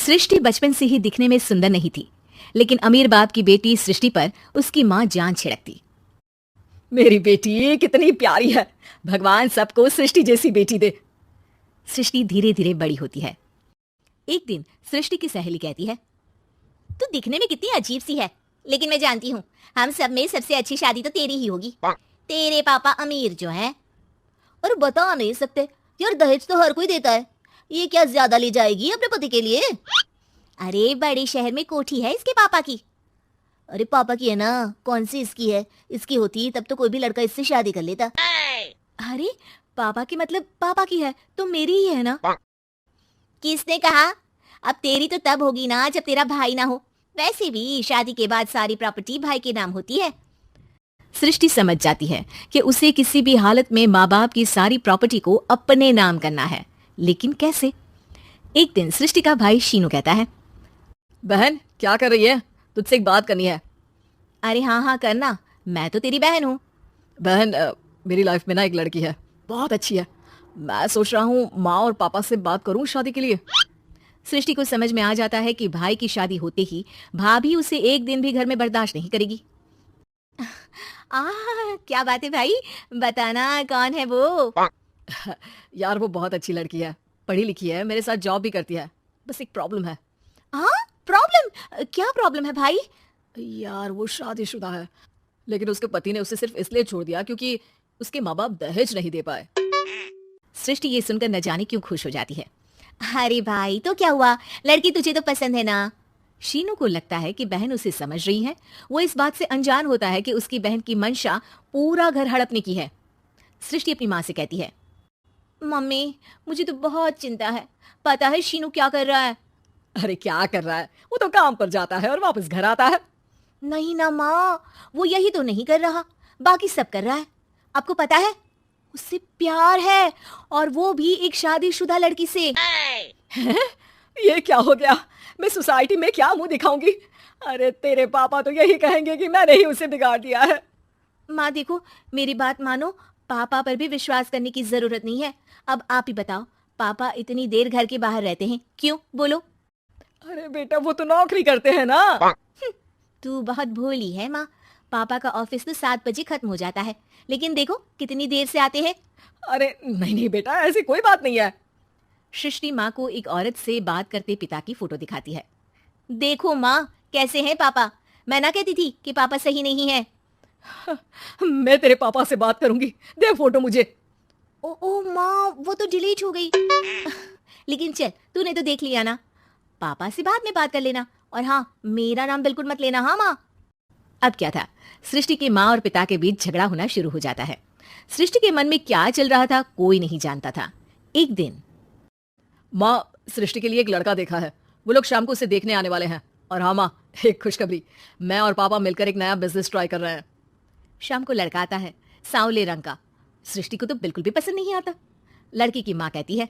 सृष्टि बचपन से ही दिखने में सुंदर नहीं थी, लेकिन अमीर बाप की बेटी सृष्टि पर उसकी माँ जान छिड़कती। मेरी बेटी कितनी प्यारी है, भगवान सबको सृष्टि जैसी बेटी दे। सृष्टि धीरे धीरे बड़ी होती है। एक दिन सृष्टि की सहेली कहती है, तू दिखने में कितनी अजीब सी है, लेकिन मैं जानती हूँ हम सब में सबसे अच्छी शादी तो तेरी ही होगी। तेरे पापा अमीर जो हैं। और बता नहीं सकते यार, दहेज तो हर कोई देता है, ये क्या ज्यादा ले जाएगी अपने पति के लिए? अरे बड़े शहर में कोठी है इसके पापा की। अरे पापा की है ना, कौन सी इसकी है? इसकी होती तब तो कोई भी लड़का इससे शादी कर लेता। अरे पापा की मतलब पापा की है तो मेरी ही है ना? किसने कहा? अब तेरी तो तब होगी ना जब तेरा भाई ना हो। वैसे भी शादी के बाद सारी प्रॉपर्टी भाई के नाम होती है। सृष्टि समझ जाती है कि उसे किसी भी हालत में माँ बाप की सारी प्रॉपर्टी को अपने नाम करना है, लेकिन कैसे? एक दिन सृष्टि का भाई शीनू कहता है, बहन क्या कर रही है? तुझसे एक बात करनी है। अरे हाँ हाँ करना, मैं तो तेरी बहन हूँ। बहन मेरी लाइफ में ना एक लड़की है, बहुत अच्छी है। मैं सोच रहा हूँ माँ और पापा से बात करूँ शादी के लिए। सृष्टि को समझ में आ जाता है कि भाई की शादी होते ही भाभी उसे एक दिन भी घर में बर्दाश्त नहीं करेगी। क्या बात है भाई, बताना कौन है वो? यार वो बहुत अच्छी लड़की है, पढ़ी लिखी है, मेरे साथ जॉब भी करती है। बस एक प्रॉब्लम है। प्रॉब्लम? क्या प्रॉब्लम है भाई? यार वो शादीशुदा है, लेकिन उसके पति ने उसे सिर्फ इसलिए छोड़ दिया क्योंकि उसके माँ बाप दहेज नहीं दे पाए। सृष्टि ये सुनकर न जाने क्यों खुश हो जाती है। अरे भाई तो क्या हुआ, लड़की तुझे तो पसंद है ना? शीनू को लगता है कि बहन उसे समझ रही है। वो इस बात से अनजान होता है कि उसकी बहन की मंशा पूरा घर हड़पने की है। सृष्टि अपनी माँ से कहती है, मम्मी मुझे तो बहुत चिंता है, पता है शीनू क्या कर रहा है? अरे क्या कर रहा है, वो तो काम पर जाता है और वापस घर आता है। नहीं ना माँ, वो यही तो नहीं कर रहा, बाकी सब कर रहा है। आपको पता है उससे प्यार है, और वो भी एक शादीशुदा लड़की से। ये क्या हो गया? मैं सोसाइटी में क्या मुंह दिखाऊंगी? अरे तेरे पापा तो यही कहेंगे कि मैंने ही उसे बिगाड़ दिया है। माँ देखो, मेरी बात मानो, पापा पर भी विश्वास करने की जरूरत नहीं है। अब आप ही बताओ, पापा इतनी देर घर के बाहर रहते हैं क्यों? बोलो। अरे बेटा वो तो नौकरी करते हैं ना। तू बहुत भोली है माँ। पापा का ऑफिस तो 7 बजे खत्म हो जाता है, लेकिन देखो कितनी देर से आते हैं। अरे नहीं नहीं बेटा, ऐसी कोई बात नहीं है। सृष्टि माँ को एक औरत से बात करते पिता की फोटो दिखाती है। देखो माँ कैसे हैं पापा, मैं ना कहती थी कि पापा सही नहीं है। मैं तेरे पापा से बात करूंगी, दे फोटो मुझे। ओ माँ, वो तो डिलीट हो गई। लेकिन चल, तूने तो देख लिया ना, पापा से बाद में बात कर लेना। और हाँ, मेरा नाम बिल्कुल मत लेना। हाँ माँ। अब क्या था, सृष्टि के माँ और पिता के बीच झगड़ा होना शुरू हो जाता है। सृष्टि के मन में क्या चल रहा था कोई नहीं जानता था। एक दिन, माँ सृष्टि के लिए एक लड़का देखा है, वो लोग शाम को उसे देखने आने वाले हैं। और हाँ माँ, एक खुशखबरी, मैं और पापा मिलकर एक नया बिजनेस ट्राई कर रहे हैं। शाम को लड़का आता है, सांवले रंग का। सृष्टि को तो बिल्कुल भी पसंद नहीं आता। लड़की की माँ कहती है,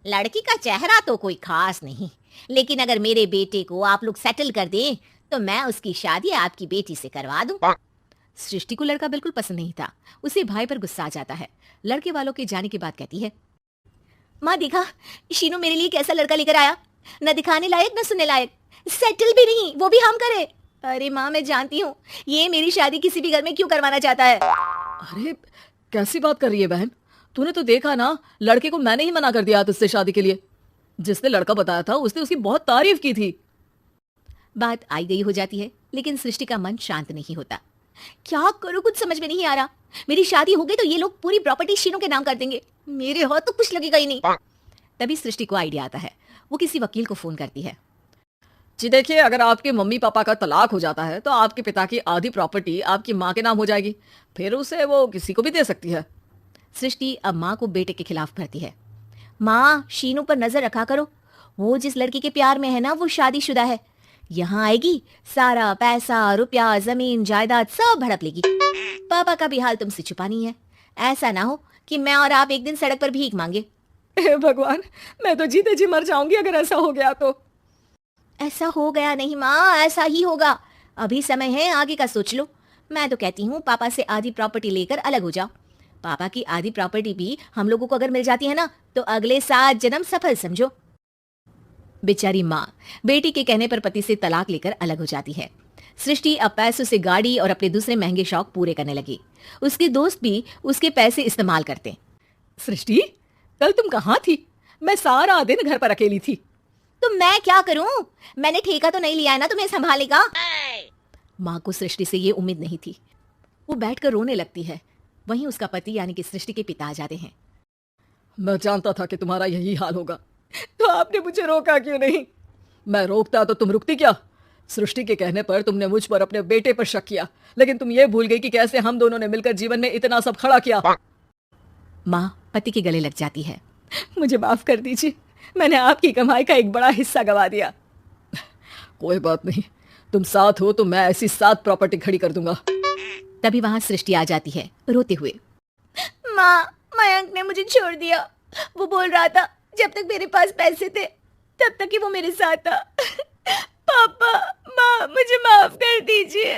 लड़की का चेहरा तो कोई खास नहीं, लेकिन अगर मेरे बेटे को आप लोग सेटल कर दें तो मैं उसकी शादी आपकी बेटी से करवा दूं। सृष्टि को लड़का बिल्कुल पसंद नहीं था। उसे भाई पर गुस्सा आ जाता है। लड़के वालों के जाने के बाद कहती है, माँ देखा शीनू मेरे लिए कैसा लड़का लेकर आया, न दिखाने लायक न सुनने लायक, सेटल भी नहीं, वो भी हम करे। अरे माँ मैं जानती हूँ ये मेरी शादी किसी भी घर में क्यों करवाना चाहता है। अरे कैसी बात कर रही है बहन, तूने तो देखा ना, लड़के को मैंने ही मना कर दिया तुझसे शादी के लिए। जिसने लड़का बताया था उसने उसकी बहुत तारीफ की थी। बात आई गई हो जाती है, लेकिन सृष्टि का मन शांत नहीं होता। क्या करूं, कुछ समझ में नहीं आ रहा। मेरी शादी हो गई तो ये लोग पूरी प्रॉपर्टी शीनू के नाम कर देंगे, मेरे हाथ तो कुछ लगेगा ही नहीं। तभी सृष्टि को आइडिया आता है। वो किसी वकील को फोन करती है। जी देखिए, अगर आपके मम्मी पापा का तलाक हो जाता है तो आपके पिता की आधी प्रॉपर्टी आपकी माँ के नाम हो जाएगी, फिर उसे वो किसी को भी दे सकती है। सृष्टि अब माँ को बेटे के खिलाफ भरती है। माँ शीनू पर नजर रखा करो, वो जिस लड़की के प्यार में है ना वो शादीशुदा है। यहाँ आएगी, सारा पैसा रुपया जमीन जायदाद सब हड़प लेगी। पापा का भी हाल तुमसे छुपा नहीं है। ऐसा ना हो कि मैं और आप एक दिन सड़क पर भीख मांगे। भगवान, मैं तो जीते जी मर जाऊंगी अगर ऐसा हो गया तो। ऐसा हो गया नहीं माँ, ऐसा ही होगा। अभी समय है, आगे का सोच लो। मैं तो कहती हूँ पापा से आधी प्रॉपर्टी लेकर अलग हो जाओ। पापा की आधी प्रॉपर्टी भी हम लोगों को अगर मिल जाती है ना तो अगले 7 जन्म सफल समझो। बेचारी माँ बेटी के कहने पर पति से तलाक लेकर अलग हो जाती है। सृष्टि अब पैसों से गाड़ी और अपने दूसरे महंगे शौक पूरे करने लगी। उसके दोस्त भी उसके पैसे इस्तेमाल करते। सृष्टि, कल तुम कहाँ थी? मैं सारा दिन घर पर अकेली थी। तो मैं क्या करूं? मैंने ठेका तो नहीं लिया है ना तुम्हें संभालेगा। माँ को सृष्टि से ये उम्मीद नहीं थी। वो बैठकर रोने लगती है। वहीं उसका पति यानी कि सृष्टि के पिता आ जाते हैं। मैं जानता था कि तुम्हारा यही हाल होगा, तो आपने मुझे रोका क्यों नहीं? मैं रोकता तो तुम रुकती क्या? सृष्टि के कहने पर तुमने मुझ पर अपने बेटे पर शक किया, लेकिन तुम ये भूल गई कि कैसे हम दोनों ने मिलकर जीवन में इतना सब खड़ा किया। माँ पति के गले लग जाती है। मुझे माफ कर दीजिए, मैंने आपकी कमाई का एक बड़ा हिस्सा गवा दिया। कोई बात नहीं, तुम साथ हो तो मैं ऐसी 7 प्रॉपर्टी खड़ी कर दूंगा। तभी वहां सृष्टि आ जाती है रोते हुए। माँ, मयंक ने मुझे छोड़ दिया। वो बोल रहा था जब तक मेरे पास पैसे थे तब तक ही वो मेरे साथ था। पापा, माँ, मुझे माफ कर दीजिए।